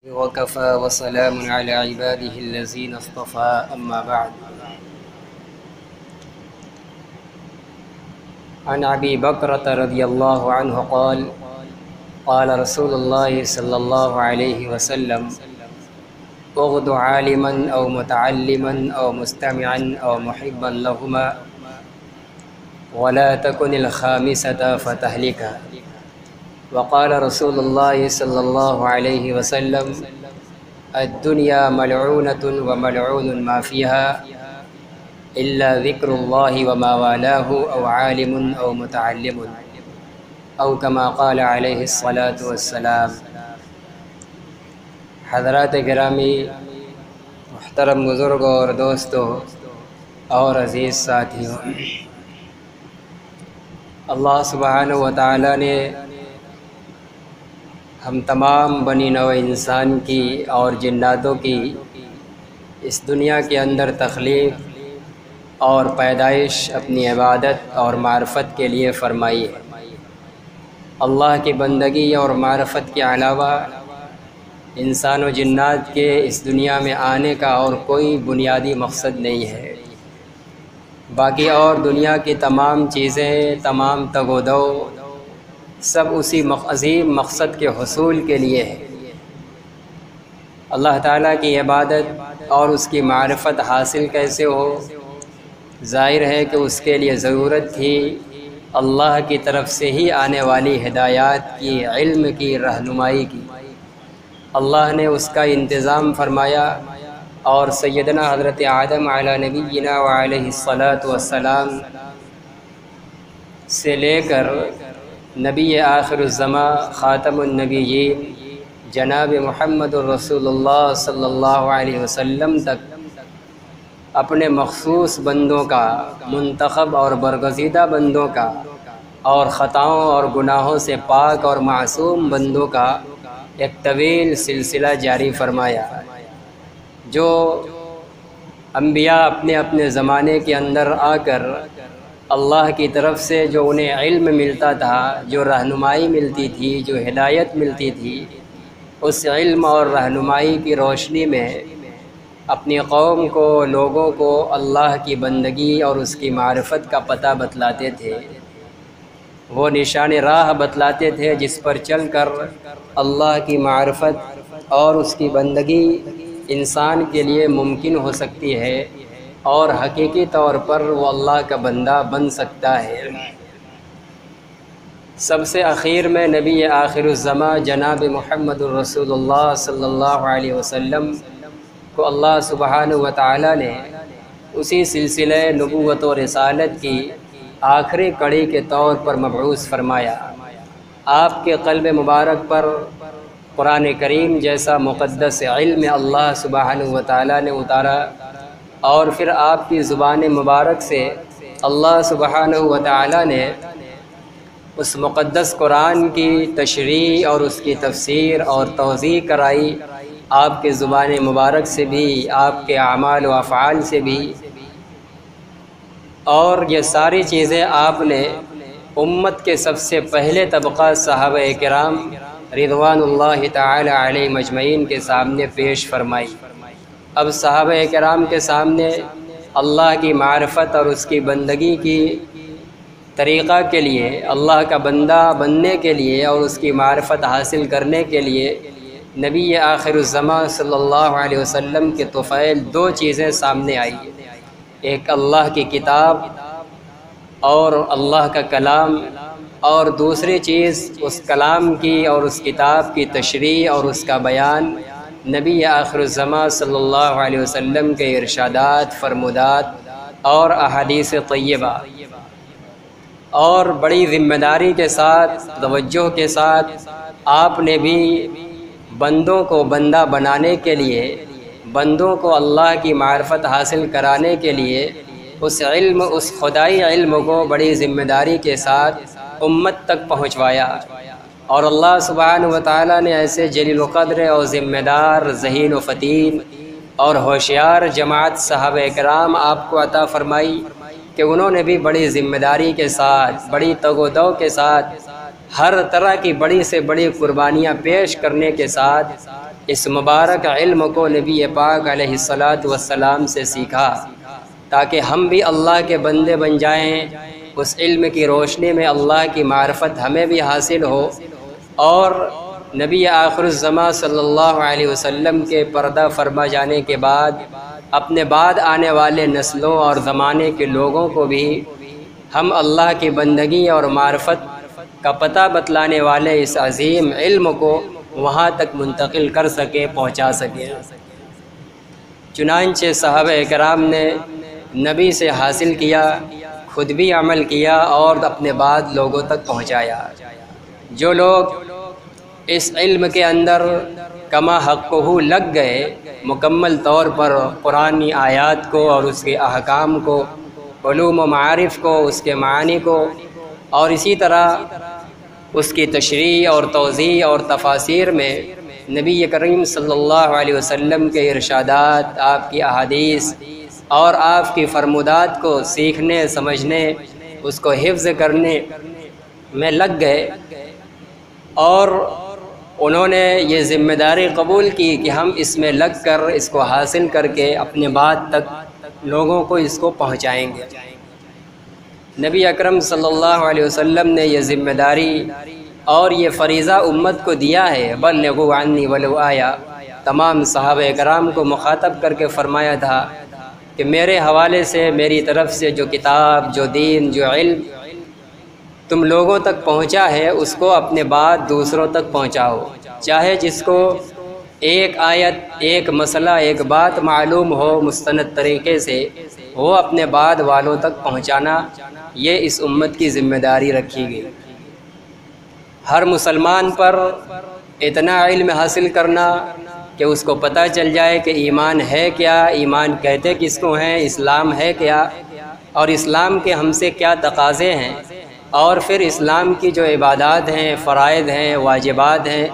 وكفى وسلام على عباده الذين اصطفى أما بعد. عن أبي بكرة رضي الله عنه قال قال رسول الله صلى الله عليه وسلم اغد عالما أو متعلما أو مستمعا أو محبا لهما ولا تكن الخامسة فتهلكا. وقال رسول الله صلى الله عليه وسلم الدنيا ملعونة وملعون ما فيها إلا ذكر الله وما والاه أو عالم أو متعلم أو كما قال عليه الصلاة والسلام. حضرات گرامی، محترم بزرگوں اور دوستوں اور عزیز ساتھیوں، اللہ سبحانہ و تعالیٰ نے ہم تمام بنی نوع انسان کی اور جناتوں کی اس دنیا کے اندر تخلیق اور پیدائش اپنی عبادت اور معرفت کے لیے فرمائی ہے۔ اللہ کی بندگی اور معرفت کے علاوہ انسان و جنات کے اس دنیا میں آنے کا اور کوئی بنیادی مقصد نہیں ہے۔ باقی اور دنیا کی تمام چیزیں، تمام تگ و دو سب اسی عظیم مقصد کے حصول کے لیے ہے۔ اللہ تعالیٰ کی عبادت اور اس کی معرفت حاصل کیسے ہو؟ ظاہر ہے کہ اس کے لیے ضرورت تھی اللہ کی طرف سے ہی آنے والی ہدایات کی، علم کی، رہنمائی کی۔ اللہ نے اس کا انتظام فرمایا اور سیدنا حضرت آدم علی نبینا وعلیہ الصلاۃ والسلام سے لے کر نبی آخر الزماں خاتم النبیین جناب محمد الرسول اللہ صلی اللہ علیہ وسلم تک اپنے مخصوص بندوں کا، منتخب اور برگزیدہ بندوں کا، اور خطاؤں اور گناہوں سے پاک اور معصوم بندوں کا ایک طویل سلسلہ جاری فرمایا۔ جو انبیاء اپنے اپنے زمانے کے اندر آ کر اللہ کی طرف سے جو انہیں علم ملتا تھا، جو رہنمائی ملتی تھی، جو ہدایت ملتی تھی، اس علم اور رہنمائی کی روشنی میں اپنی قوم کو، لوگوں کو اللہ کی بندگی اور اس کی معرفت کا پتہ بتلاتے تھے۔ وہ نشان راہ بتلاتے تھے جس پر چل کر اللہ کی معرفت اور اس کی بندگی انسان کے لیے ممکن ہو سکتی ہے اور حقیقی طور پر وہ اللہ کا بندہ بن سکتا ہے۔ سب سے اخیر میں نبی آخر الزماں جناب محمد الرسول اللہ صلی اللہ علیہ وسلم کو اللہ سبحانہ و تعالیٰ نے اسی سلسلہ نبوت و رسالت کی آخری کڑی کے طور پر مبعوث فرمایا۔ آپ کے قلب مبارک پر قرآن کریم جیسا مقدس علم اللہ سبحانہ و تعالیٰ نے اتارا، اور پھر آپ کی زبان مبارک سے اللہ سبحانہ و تعالیٰ نے اس مقدس قرآن کی تشریح اور اس کی تفسیر اور توضیح کرائی، آپ کے زبان مبارک سے بھی، آپ کے اعمال و افعال سے بھی، اور یہ ساری چیزیں آپ نے امت کے سب سے پہلے طبقہ صحابہ کرام رضوان اللہ تعالی علیہم اجمعین کے سامنے پیش فرمائی۔ اب صحابہ کرام کے سامنے اللہ کی معرفت اور اس کی بندگی کی طریقہ کے لیے، اللہ کا بندہ بننے کے لیے اور اس کی معرفت حاصل کرنے کے لیے نبی آخر الزماں صلی اللہ علیہ وسلم کے طفیل دو چیزیں سامنے آئی۔ ایک اللہ کی کتاب اور اللہ کا کلام، اور دوسری چیز اس کلام کی اور اس کتاب کی تشریح اور اس کا بیان نبی آخر الزماں صلی اللہ علیہ وسلم کے ارشادات، فرمودات اور احادیث طیبہ۔ اور بڑی ذمہ داری کے ساتھ، توجہ کے ساتھ آپ نے بھی بندوں کو بندہ بنانے کے لیے، بندوں کو اللہ کی معرفت حاصل کرانے کے لیے اس علم، اس خدائی علم کو بڑی ذمہ داری کے ساتھ امت تک پہنچوایا۔ اور اللہ سبحانہ و تعالیٰ نے ایسے جلیل القدر اور ذمہ دار، ذہین و فطین اور ہوشیار جماعت صحابہ کرام آپ کو عطا فرمائی کہ انہوں نے بھی بڑی ذمہ داری کے ساتھ، بڑی تگ و دو کے ساتھ، ہر طرح کی بڑی سے بڑی قربانیاں پیش کرنے کے ساتھ اس مبارک علم کو نبی پاک علیہ الصلاۃ والسلام سے سیکھا تاکہ ہم بھی اللہ کے بندے بن جائیں، اس علم کی روشنی میں اللہ کی معرفت ہمیں بھی حاصل ہو، اور نبی آخر الزماں صلی اللہ علیہ وسلم کے پردہ فرما جانے کے بعد اپنے بعد آنے والے نسلوں اور زمانے کے لوگوں کو بھی ہم اللہ کی بندگی اور معرفت کا پتہ بتلانے والے اس عظیم علم کو وہاں تک منتقل کر سکے، پہنچا سکے۔ چنانچہ صحابہ کرام نے نبی سے حاصل کیا، خود بھی عمل کیا اور اپنے بعد لوگوں تک پہنچایا۔ جو لوگ اس علم کے اندر کما حقہ لگ گئے، مکمل طور پر قرآنی آیات کو اور اس کے احکام کو، علوم و معارف کو، اس کے معانی کو، اور اسی طرح اس کی تشریح اور توضیح اور تفاسیر میں نبی کریم صلی اللہ علیہ وسلم کے ارشادات، آپ کی احادیث اور آپ کی فرمودات کو سیکھنے، سمجھنے، اس کو حفظ کرنے میں لگ گئے، اور انہوں نے یہ ذمہ داری قبول کی کہ ہم اس میں لگ کر اس کو حاصل کر کے اپنے بعد تک لوگوں کو اس کو پہنچائیں گے۔ نبی اکرم صلی اللہ علیہ وسلم نے یہ ذمہ داری اور یہ فریضہ امت کو دیا ہے، بلغوا عنی ولو آیا۔ تمام صحابہ کرام کو مخاطب کر کے فرمایا تھا کہ میرے حوالے سے، میری طرف سے جو کتاب، جو دین، جو علم تم لوگوں تک پہنچا ہے، اس کو اپنے بعد دوسروں تک پہنچاؤ، چاہے جس کو ایک آیت، ایک مسئلہ، ایک بات معلوم ہو مستند طریقے سے، وہ اپنے بعد والوں تک پہنچانا، یہ اس امت کی ذمہ داری رکھی گئی۔ ہر مسلمان پر اتنا علم حاصل کرنا کہ اس کو پتہ چل جائے کہ ایمان ہے کیا، ایمان کہتے کس کو ہیں، اسلام ہے کیا، اور اسلام کے ہم سے کیا تقاضے ہیں، اور پھر اسلام کی جو عبادات ہیں، فرائض ہیں، واجبات ہیں،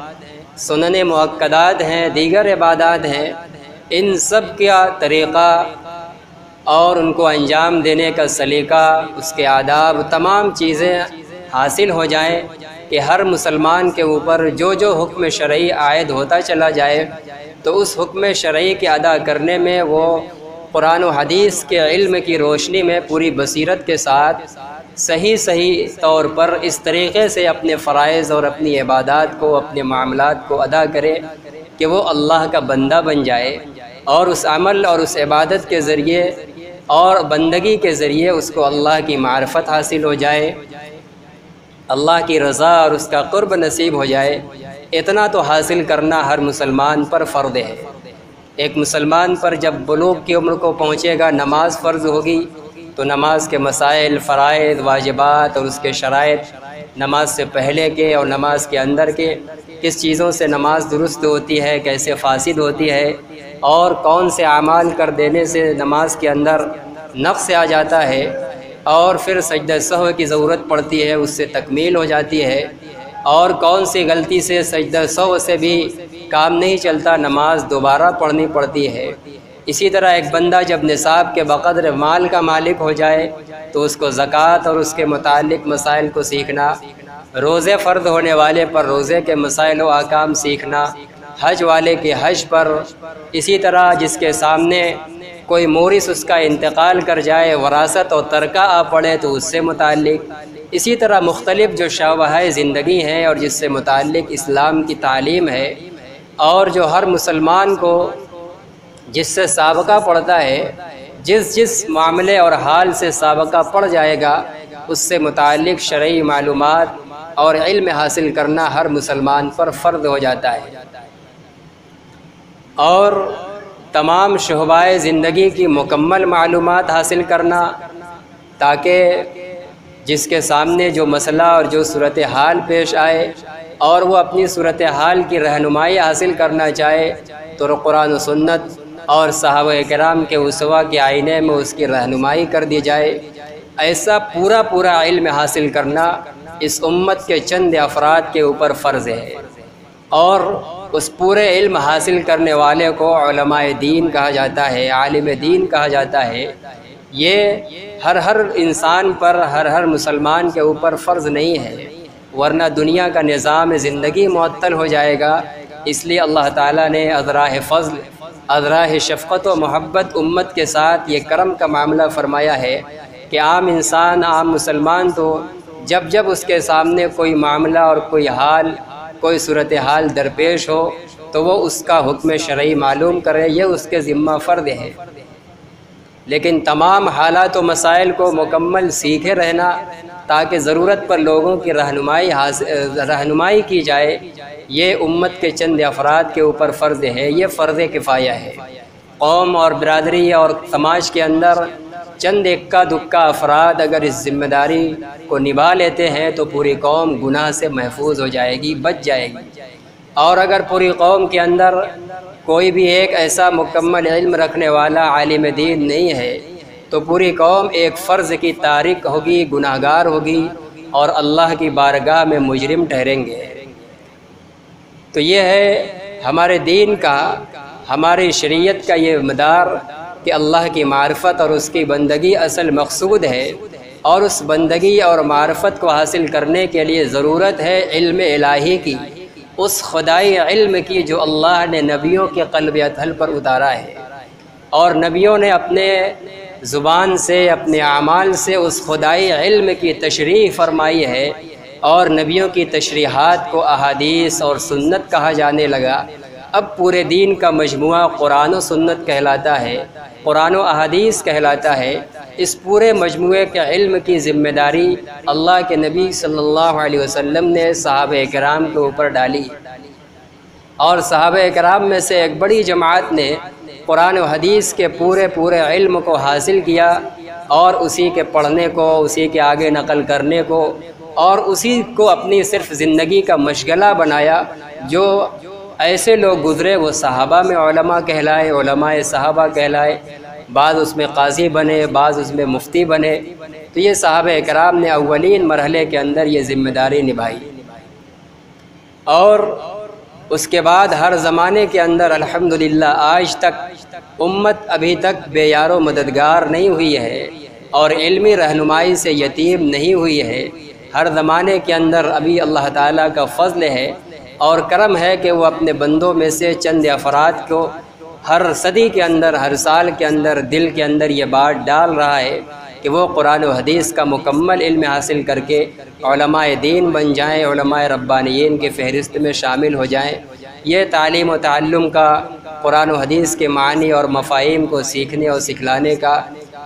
سنن مؤکدات ہیں، دیگر عبادات ہیں، ان سب کا طریقہ اور ان کو انجام دینے کا سلیقہ، اس کے آداب، تمام چیزیں حاصل ہو جائیں کہ ہر مسلمان کے اوپر جو جو حکم شرعی عائد ہوتا چلا جائے تو اس حکم شرعی کے ادا کرنے میں وہ قرآن و حدیث کے علم کی روشنی میں پوری بصیرت کے ساتھ صحیح طور پر اس طریقے سے اپنے فرائض اور اپنی عبادات کو، اپنے معاملات کو ادا کرے کہ وہ اللہ کا بندہ بن جائے، اور اس عمل اور اس عبادت کے ذریعے اور بندگی کے ذریعے اس کو اللہ کی معرفت حاصل ہو جائے، اللہ کی رضا اور اس کا قرب نصیب ہو جائے۔ اتنا تو حاصل کرنا ہر مسلمان پر فرض ہے۔ ایک مسلمان پر جب بلوغ کی عمر کو پہنچے گا، نماز فرض ہوگی، تو نماز کے مسائل، فرائض، واجبات اور اس کے شرائط، نماز سے پہلے کے اور نماز کے اندر کے، کس چیزوں سے نماز درست ہوتی ہے، کیسے فاسد ہوتی ہے، اور کون سے اعمال کر دینے سے نماز کے اندر نقص آ جاتا ہے، اور پھر سجدہ سہو کی ضرورت پڑتی ہے، اس سے تکمیل ہو جاتی ہے، اور کون سی غلطی سے سجدہ سہو سے بھی کام نہیں چلتا، نماز دوبارہ پڑھنی پڑتی ہے۔ اسی طرح ایک بندہ جب نصاب کے بقدر مال کا مالک ہو جائے تو اس کو زکوٰۃ اور اس کے متعلق مسائل کو سیکھنا، روزے فرض ہونے والے پر روزے کے مسائل و احکام سیکھنا، حج والے کے حج پر، اسی طرح جس کے سامنے کوئی مورث اس کا انتقال کر جائے، وراثت اور ترکہ آ پڑے تو اس سے متعلق، اسی طرح مختلف جو شعبہ زندگی ہیں اور جس سے متعلق اسلام کی تعلیم ہے، اور جو ہر مسلمان کو جس سے سابقہ پڑتا ہے، جس معاملے اور حال سے سابقہ پڑ جائے گا، اس سے متعلق شرعی معلومات اور علم حاصل کرنا ہر مسلمان پر فرض ہو جاتا ہے، اور تمام شعبۂ زندگی کی مکمل معلومات حاصل کرنا، تاکہ جس کے سامنے جو مسئلہ اور جو صورتحال پیش آئے اور وہ اپنی صورتحال کی رہنمائی حاصل کرنا چاہے تو قرآن و سنت اور صحابہ کرام کے اسوہ کے آئینے میں اس کی رہنمائی کر دی جائے۔ ایسا پورا علم حاصل کرنا اس امت کے چند افراد کے اوپر فرض ہے، اور اس پورے علم حاصل کرنے والے کو علماء دین کہا جاتا ہے، عالم دین کہا جاتا ہے۔ یہ ہر انسان پر، ہر مسلمان کے اوپر فرض نہیں ہے، ورنہ دنیا کا نظام زندگی معطل ہو جائے گا، اس لیے اللہ تعالیٰ نے ازراہ فضل، ازراہ شفقت و محبت امت کے ساتھ یہ کرم کا معاملہ فرمایا ہے کہ عام انسان، عام مسلمان تو جب جب اس کے سامنے کوئی معاملہ اور کوئی حال، کوئی صورتحال درپیش ہو تو وہ اس کا حکم شرعی معلوم کرے، یہ اس کے ذمہ فرض ہے۔ لیکن تمام حالات و مسائل کو مکمل سیکھے رہنا تاکہ ضرورت پر لوگوں کی رہنمائی کی جائے، یہ امت کے چند افراد کے اوپر فرض ہے، یہ فرض کفایہ ہے۔ قوم اور برادری اور سماج کے اندر چند اکا دکا افراد اگر اس ذمہ داری کو نبھا لیتے ہیں تو پوری قوم گناہ سے محفوظ ہو جائے گی، بچ جائے گی۔ اور اگر پوری قوم کے اندر کوئی بھی ایک ایسا مکمل علم رکھنے والا عالم دین نہیں ہے تو پوری قوم ایک فرض کی تارک ہوگی، گناہ گار ہوگی اور اللہ کی بارگاہ میں مجرم ٹھہریں گے۔ تو یہ ہے ہمارے دین کا، ہماری شریعت کا یہ مدار کہ اللہ کی معرفت اور اس کی بندگی اصل مقصود ہے، اور اس بندگی اور معرفت کو حاصل کرنے کے لیے ضرورت ہے علم الہی کی، اس خدائی علم کی جو اللہ نے نبیوں کے قلب اطہر پر اتارا ہے، اور نبیوں نے اپنے زبان سے، اپنے اعمال سے اس خدائی علم کی تشریح فرمائی ہے، اور نبیوں کی تشریحات کو احادیث اور سنت کہا جانے لگا۔ اب پورے دین کا مجموعہ قرآن و سنت کہلاتا ہے، قرآن و احادیث کہلاتا ہے۔ اس پورے مجموعے کے علم کی ذمہ داری اللہ کے نبی صلی اللہ علیہ وسلم نے صحابہ کرام کے اوپر ڈالی، اور صحابہ کرام میں سے ایک بڑی جماعت نے قرآن و حدیث کے پورے علم کو حاصل کیا، اور اسی کے پڑھنے کو، اسی کے آگے نقل کرنے کو، اور اسی کو اپنی صرف زندگی کا مشغلہ بنایا۔ جو ایسے لوگ گزرے وہ صحابہ میں علماء کہلائے، علماء صحابہ کہلائے، بعض اس میں قاضی بنے، بعض اس میں مفتی بنے۔ تو یہ صحابہ کرام نے اولین مرحلے کے اندر یہ ذمہ داری نبھائی، اور اس کے بعد ہر زمانے کے اندر الحمدللہ آج تک امت ابھی تک بے یار و مددگار نہیں ہوئی ہے، اور علمی رہنمائی سے یتیم نہیں ہوئی ہے۔ ہر زمانے کے اندر ابھی اللہ تعالیٰ کا فضل ہے اور کرم ہے کہ وہ اپنے بندوں میں سے چند افراد کو ہر صدی کے اندر، ہر سال کے اندر دل کے اندر یہ بات ڈال رہا ہے کہ وہ قرآن و حدیث کا مکمل علم حاصل کر کے علماء دین بن جائیں، علماء ربانیین کے فہرست میں شامل ہو جائیں۔ یہ تعلیم و تعلم کا، قرآن و حدیث کے معنی اور مفاہیم کو سیکھنے اور سکھلانے کا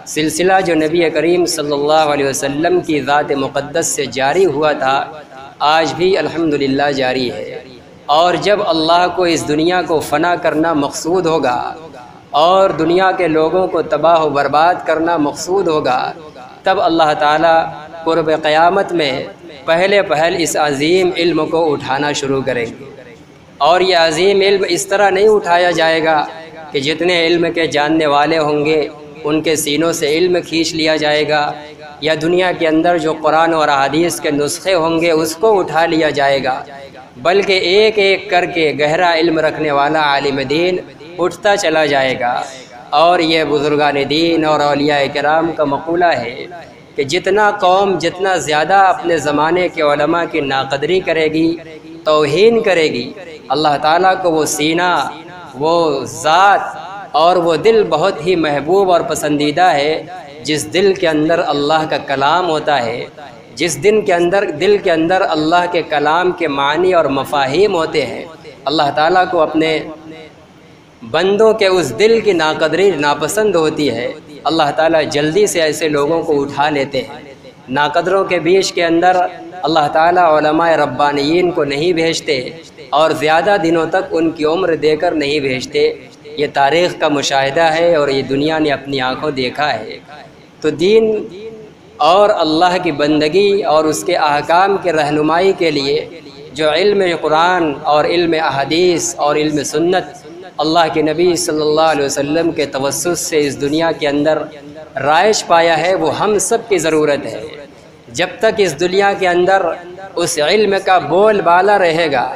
سلسلہ جو نبی کریم صلی اللہ علیہ وسلم کی ذات مقدس سے جاری ہوا تھا، آج بھی الحمدللہ جاری ہے۔ اور جب اللہ کو اس دنیا کو فنا کرنا مقصود ہوگا اور دنیا کے لوگوں کو تباہ و برباد کرنا مقصود ہوگا، تب اللہ تعالیٰ قرب قیامت میں پہل اس عظیم علم کو اٹھانا شروع کریں گے۔ اور یہ عظیم علم اس طرح نہیں اٹھایا جائے گا کہ جتنے علم کے جاننے والے ہوں گے ان کے سینوں سے علم کھینچ لیا جائے گا، یا دنیا کے اندر جو قرآن اور احادیث کے نسخے ہوں گے اس کو اٹھا لیا جائے گا، بلکہ ایک ایک کر کے گہرا علم رکھنے والا عالم دین اٹھتا چلا جائے گا۔ اور یہ بزرگان دین اور اولیاء کرام کا مقولہ ہے کہ جتنا قوم جتنا زیادہ اپنے زمانے کے علماء کی ناقدری کرے گی، توہین کرے گی، اللہ تعالیٰ کو وہ سینہ، وہ ذات اور وہ دل بہت ہی محبوب اور پسندیدہ ہے جس دل کے اندر اللہ کا کلام ہوتا ہے، جس دل کے اندر اللہ کے کلام کے معنی اور مفاہیم ہوتے ہیں۔ اللہ تعالیٰ کو اپنے بندوں کے اس دل کی ناقدری ناپسند ہوتی ہے، اللہ تعالیٰ جلدی سے ایسے لوگوں کو اٹھا لیتے ہیں۔ ناقدروں کے بیچ کے اندر اللہ تعالیٰ علماء ربانیین کو نہیں بھیجتے، اور زیادہ دنوں تک ان کی عمر دے کر نہیں بھیجتے۔ یہ تاریخ کا مشاہدہ ہے اور یہ دنیا نے اپنی آنکھوں دیکھا ہے۔ تو دین اور اللہ کی بندگی اور اس کے احکام کے رہنمائی کے لیے جو علم قرآن اور علم احادیث اور علم سنت اللہ کے نبی صلی اللہ علیہ وسلم کے توسط سے اس دنیا کے اندر رائج پایا ہے، وہ ہم سب کی ضرورت ہے۔ جب تک اس دنیا کے اندر اس علم کا بول بالا رہے گا،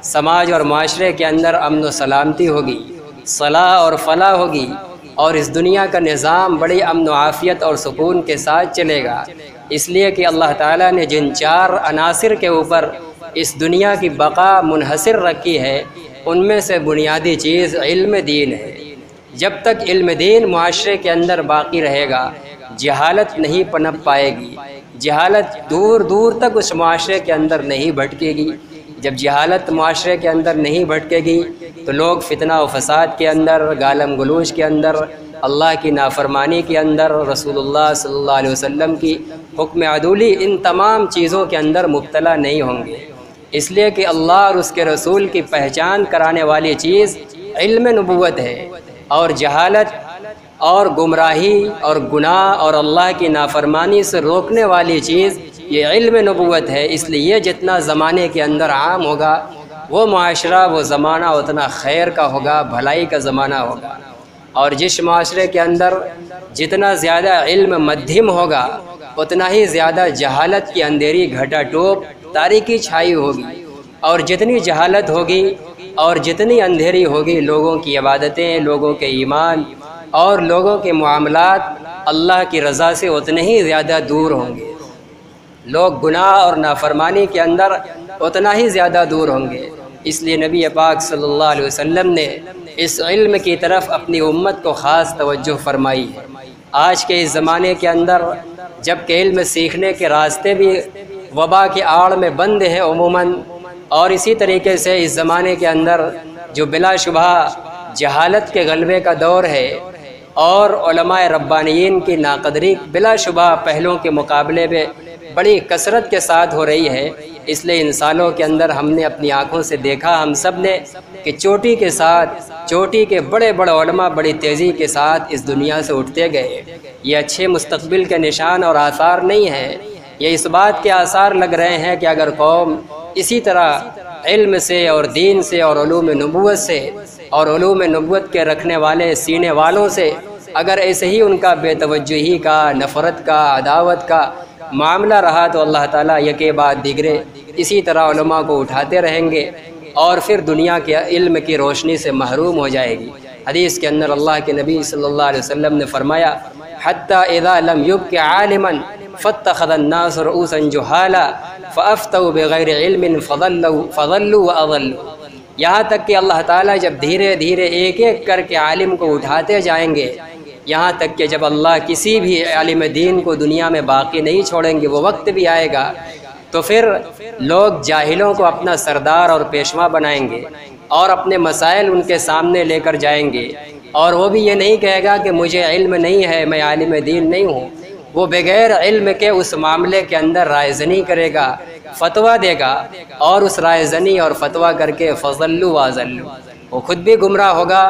سماج اور معاشرے کے اندر امن و سلامتی ہوگی، صلاح اور فلاح ہوگی، اور اس دنیا کا نظام بڑی امن و عافیت اور سکون کے ساتھ چلے گا۔ اس لیے کہ اللہ تعالیٰ نے جن چار عناصر کے اوپر اس دنیا کی بقا منحصر رکھی ہے، ان میں سے بنیادی چیز علم دین ہے۔ جب تک علم دین معاشرے کے اندر باقی رہے گا، جہالت نہیں پنپ پائے گی، جہالت دور دور تک اس معاشرے کے اندر نہیں بھٹکے گی۔ جب جہالت معاشرے کے اندر نہیں بھٹکے گی تو لوگ فتنہ و فساد کے اندر، گالم گلوچ کے اندر، اللہ کی نافرمانی کے اندر، رسول اللہ صلی اللہ علیہ وسلم کی حکم عدولی، ان تمام چیزوں کے اندر مبتلا نہیں ہوں گے۔ اس لیے کہ اللہ اور اس کے رسول کی پہچان کرانے والی چیز علم نبوت ہے، اور جہالت اور گمراہی اور گناہ اور اللہ کی نافرمانی سے روکنے والی چیز یہ علم نبوت ہے۔ اس لیے یہ جتنا زمانے کے اندر عام ہوگا، وہ معاشرہ، وہ زمانہ اتنا خیر کا ہوگا، بھلائی کا زمانہ ہوگا۔ اور جس معاشرے کے اندر جتنا زیادہ علم مدھم ہوگا، اتنا ہی زیادہ جہالت کی اندھیری گھٹا ٹوپ، تاریکی چھائی ہوگی۔ اور جتنی جہالت ہوگی اور جتنی اندھیری ہوگی، لوگوں کی عبادتیں، لوگوں کے ایمان اور لوگوں کے معاملات اللہ کی رضا سے اتنے ہی زیادہ دور ہوں گے۔ لوگ گناہ اور نافرمانی کے اندر اتنا ہی زیادہ دور ہوں گے۔ اس لیے نبی پاک صلی اللہ علیہ وسلم نے اس علم کی طرف اپنی امت کو خاص توجہ فرمائی ہے۔ آج کے اس زمانے کے اندر جب کہ علم سیکھنے کے راستے بھی وبا کی آڑ میں بند ہیں عموماً، اور اسی طریقے سے اس زمانے کے اندر جو بلا شبہ جہالت کے غلبے کا دور ہے اور علماء ربانیین کی ناقدری بلا شبہ پہلوں کے مقابلے میں بڑی کثرت کے ساتھ ہو رہی ہے، اس لیے ان سالوں کے اندر ہم نے اپنی آنکھوں سے دیکھا، ہم سب نے، کہ چوٹی کے ساتھ، چوٹی کے بڑے بڑے علماء بڑی تیزی کے ساتھ اس دنیا سے اٹھتے گئے۔ یہ اچھے مستقبل کے نشان اور آثار نہیں ہیں، یہ اس بات کے آثار لگ رہے ہیں کہ اگر قوم اسی طرح علم سے اور دین سے اور علوم نبوت سے اور علوم نبوت کے رکھنے والے سینے والوں سے اگر ایسے ہی ان کا بے توجہی کا، نفرت کا، عداوت کا معاملہ رہا تو اللہ تعالیٰ یکے بعد دیگرے اسی طرح علماء کو اٹھاتے رہیں گے، اور پھر دنیا کے علم کی روشنی سے محروم ہو جائے گی۔ حدیث کے اندر اللہ کے نبی صلی اللہ علیہ وسلم نے فرمایا، حتی اذا لم یبق عالما فاتخذ الناس رؤوسا جہالا فافتوا بغیر علم فضلوا واضلوا۔ یہاں تک کہ اللہ تعالیٰ جب دھیرے دھیرے ایک ایک کر کے عالم کو اٹھاتے جائیں گے، یہاں تک کہ جب اللہ کسی بھی عالم دین کو دنیا میں باقی نہیں چھوڑیں گے، وہ وقت بھی آئے گا تو پھر لوگ جاہلوں کو اپنا سردار اور پیشوا بنائیں گے اور اپنے مسائل ان کے سامنے لے کر جائیں گے، اور وہ بھی یہ نہیں کہے گا کہ مجھے علم نہیں ہے، میں عالم دین نہیں ہوں، وہ بغیر علم کے اس معاملے کے اندر رائے زنی کرے گا، فتویٰ دے گا، اور اس رائے زنی اور فتویٰ کر کے فضلوا واضلوا، وہ خود بھی گمراہ ہوگا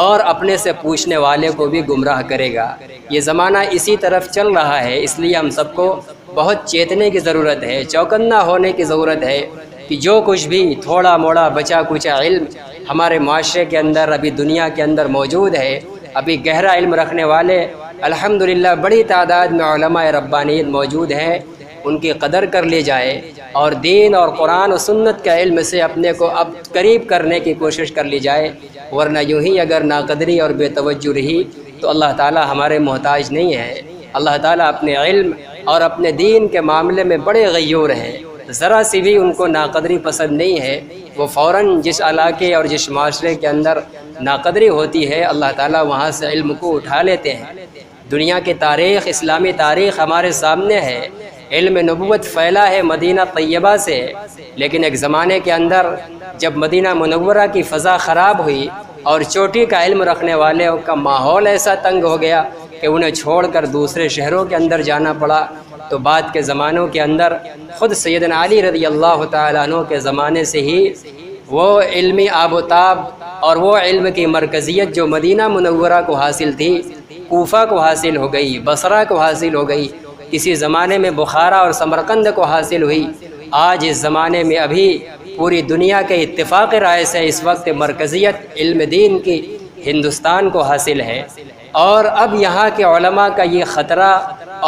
اور اپنے سے پوچھنے والے کو بھی گمراہ کرے گا۔ یہ زمانہ اسی طرف چل رہا ہے، اس لیے ہم سب کو بہت چیتنے کی ضرورت ہے، چوکنا ہونے کی ضرورت ہے کہ جو کچھ بھی تھوڑا موڑا بچا کچا علم ہمارے معاشرے کے اندر، ابھی دنیا کے اندر موجود ہے، ابھی گہرا علم رکھنے والے الحمدللہ بڑی تعداد میں علماء ربانیین موجود ہیں، ان کی قدر کر لی جائے اور دین اور قرآن و سنت کے علم سے اپنے کو اب قریب کرنے کی کوشش کر لی جائے، ورنہ یوں ہی اگر ناقدری اور بے توجہ رہی تو اللہ تعالیٰ ہمارے محتاج نہیں ہے۔ اللہ تعالیٰ اپنے علم اور اپنے دین کے معاملے میں بڑے غیور ہیں، ذرا سی بھی ان کو ناقدری پسند نہیں ہے، وہ فوراً جس علاقے اور جس معاشرے کے اندر ناقدری ہوتی ہے اللہ تعالیٰ وہاں سے علم کو اٹھا لیتے ہیں۔ دنیا کی تاریخ، اسلامی تاریخ ہمارے سامنے ہے، علم نبوت پھیلا ہے مدینہ طیبہ سے، لیکن ایک زمانے کے اندر جب مدینہ منورہ کی فضا خراب ہوئی اور چوٹی کا علم رکھنے والوں کا ماحول ایسا تنگ ہو گیا کہ انہیں چھوڑ کر دوسرے شہروں کے اندر جانا پڑا، تو بعد کے زمانوں کے اندر خود سیدنا علی رضی اللہ تعالیٰ عنہ کے زمانے سے ہی وہ علمی آب و تاب اور وہ علم کی مرکزیت جو مدینہ منورہ کو حاصل تھی، کوفہ کو حاصل ہو گئی، بصرہ کو حاصل ہو گئی، کسی زمانے میں بخارا اور سمرقند کو حاصل ہوئی۔ آج اس زمانے میں ابھی پوری دنیا کے اتفاق رائے سے اس وقت مرکزیت علم دین کی ہندوستان کو حاصل ہے، اور اب یہاں کے علماء کا یہ خطرہ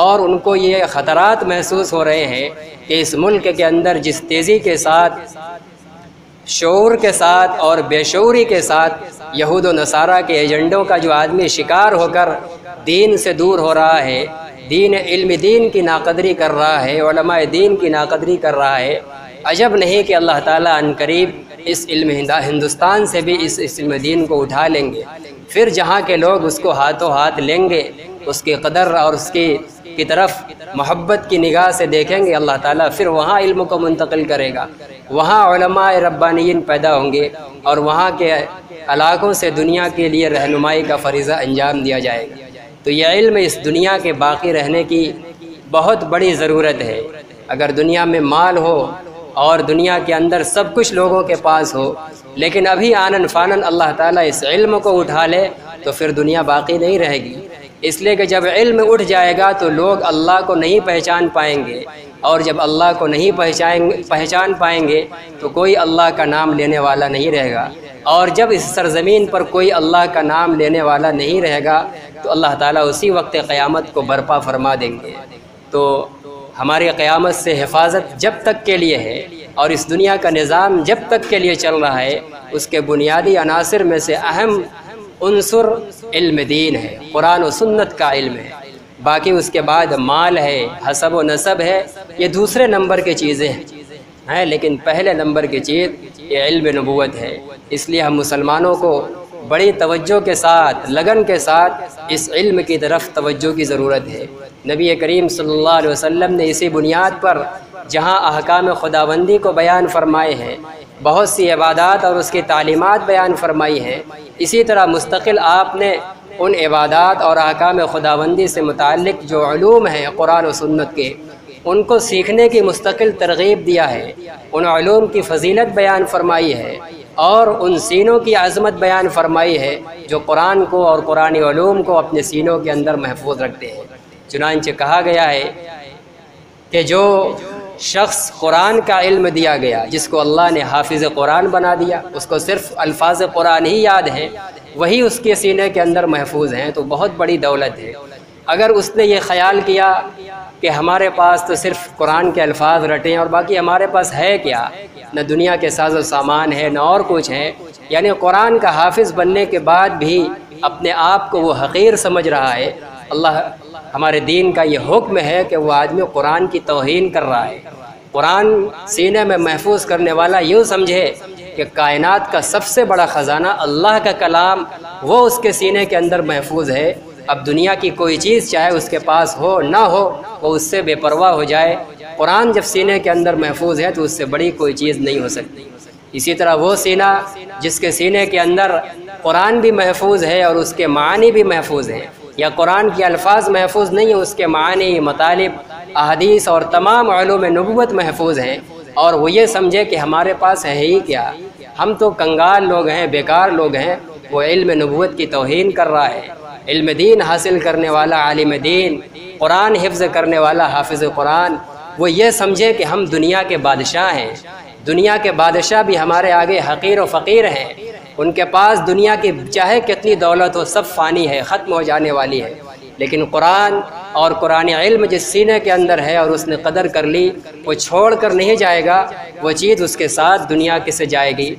اور ان کو یہ خطرات محسوس ہو رہے ہیں کہ اس ملک کے اندر جس تیزی کے ساتھ، شعور کے ساتھ اور بے شعوری کے ساتھ یہود و نصارہ کے ایجنڈوں کا جو آدمی شکار ہو کر دین سے دور ہو رہا ہے، علم دین کی ناقدری کر رہا ہے، علماء دین کی ناقدری کر رہا ہے، عجب نہیں کہ اللہ تعالیٰ عنقریب اس علم ہندوستان سے بھی اس علم دین کو اٹھا لیں گے، پھر جہاں کے لوگ اس کو ہاتھوں ہاتھ لیں گے، اس کی قدر اور اس کی طرف محبت کی نگاہ سے دیکھیں گے، اللہ تعالیٰ پھر وہاں علم کو منتقل کرے گا، وہاں علماء ربانیین پیدا ہوں گے اور وہاں کے علاقوں سے دنیا کے لیے رہنمائی کا فریضہ انجام دیا جائے گا۔ تو یہ علم اس دنیا کے باقی رہنے کی بہت بڑی ضرورت ہے۔ اگر دنیا میں مال ہو اور دنیا کے اندر سب کچھ لوگوں کے پاس ہو، لیکن ابھی آنن فانن اللہ تعالیٰ اس علم کو اٹھا لے تو پھر دنیا باقی نہیں رہے گی۔ اس لیے کہ جب علم اٹھ جائے گا تو لوگ اللہ کو نہیں پہچان پائیں گے، اور جب اللہ کو نہیں پہچان پائیں گے تو کوئی اللہ کا نام لینے والا نہیں رہے گا، اور جب اس سرزمین پر کوئی اللہ کا نام لینے والا نہیں رہے گا تو اللہ تعالیٰ اسی وقت قیامت کو برپا فرما دیں گے۔ تو ہماری قیامت سے حفاظت جب تک کے لیے ہے اور اس دنیا کا نظام جب تک کے لیے چل رہا ہے، اس کے بنیادی عناصر میں سے اہم عنصر علم دین ہے، قرآن و سنت کا علم ہے۔ باقی اس کے بعد مال ہے، حسب و نسب ہے، یہ دوسرے نمبر کی چیزیں ہیں، لیکن پہلے نمبر کی چیز یہ علم نبوت ہے۔ اس لیے ہم مسلمانوں کو بڑی توجہ کے ساتھ، لگن کے ساتھ اس علم کی طرف توجہ کی ضرورت ہے۔ نبی کریم صلی اللہ علیہ وسلم نے اسی بنیاد پر جہاں احکام خداوندی کو بیان فرمائے ہیں، بہت سی عبادات اور اس کی تعلیمات بیان فرمائی ہیں، اسی طرح مستقل آپ نے ان عبادات اور احکام خداوندی سے متعلق جو علوم ہیں قرآن و سنت کے، ان کو سیکھنے کی مستقل ترغیب دیا ہے، ان علوم کی فضیلت بیان فرمائی ہے اور ان سینوں کی عظمت بیان فرمائی ہے جو قرآن کو اور قرآنی علوم کو اپنے سینوں کے اندر محفوظ رکھتے ہیں۔ چنانچہ کہا گیا ہے کہ جو شخص قرآن کا علم دیا گیا، جس کو اللہ نے حافظ قرآن بنا دیا، اس کو صرف الفاظ قرآن ہی یاد ہیں، وہی اس کے سینے کے اندر محفوظ ہیں، تو بہت بڑی دولت ہے۔ اگر اس نے یہ خیال کیا کہ ہمارے پاس تو صرف قرآن کے الفاظ رٹیں اور باقی ہمارے پاس ہے کیا، نہ دنیا کے ساز و سامان ہے نہ اور کچھ ہے، یعنی قرآن کا حافظ بننے کے بعد بھی اپنے آپ کو وہ حقیر سمجھ رہا ہے، اللہ ہمارے دین کا یہ حکم ہے کہ وہ آدمی قرآن کی توہین کر رہا ہے۔ قرآن سینے میں محفوظ کرنے والا یوں سمجھے کہ کائنات کا سب سے بڑا خزانہ اللہ کا کلام وہ اس کے سینے کے اندر محفوظ ہے، اب دنیا کی کوئی چیز چاہے اس کے پاس ہو نہ ہو وہ اس سے بے پرواہ ہو جائے، قرآن جب سینے کے اندر محفوظ ہے تو اس سے بڑی کوئی چیز نہیں ہو سکتی۔ اسی طرح وہ سینہ جس کے سینے کے اندر قرآن بھی محفوظ ہے اور اس کے معانی بھی محفوظ ہیں، یا قرآن کے الفاظ محفوظ نہیں ہیں، اس کے معنی، مطالب، احادیث اور تمام علوم نبوت محفوظ ہیں، اور وہ یہ سمجھے کہ ہمارے پاس ہے ہی کیا، ہم تو کنگال لوگ ہیں، بیکار لوگ ہیں، وہ علم نبوت کی توہین کر رہا ہے۔ علم دین حاصل کرنے والا عالم دین، قرآن حفظ کرنے والا حافظ قرآن، وہ یہ سمجھے کہ ہم دنیا کے بادشاہ ہیں، دنیا کے بادشاہ بھی ہمارے آگے حقیر و فقیر ہیں، ان کے پاس دنیا کی چاہے کتنی دولت ہو سب فانی ہے، ختم ہو جانے والی ہے، لیکن قرآن اور قرآن علم جس سینے کے اندر ہے اور اس نے قدر کر لی، وہ چھوڑ کر نہیں جائے گا، وہ چیز اس کے ساتھ دنیا کے سے جائے گی۔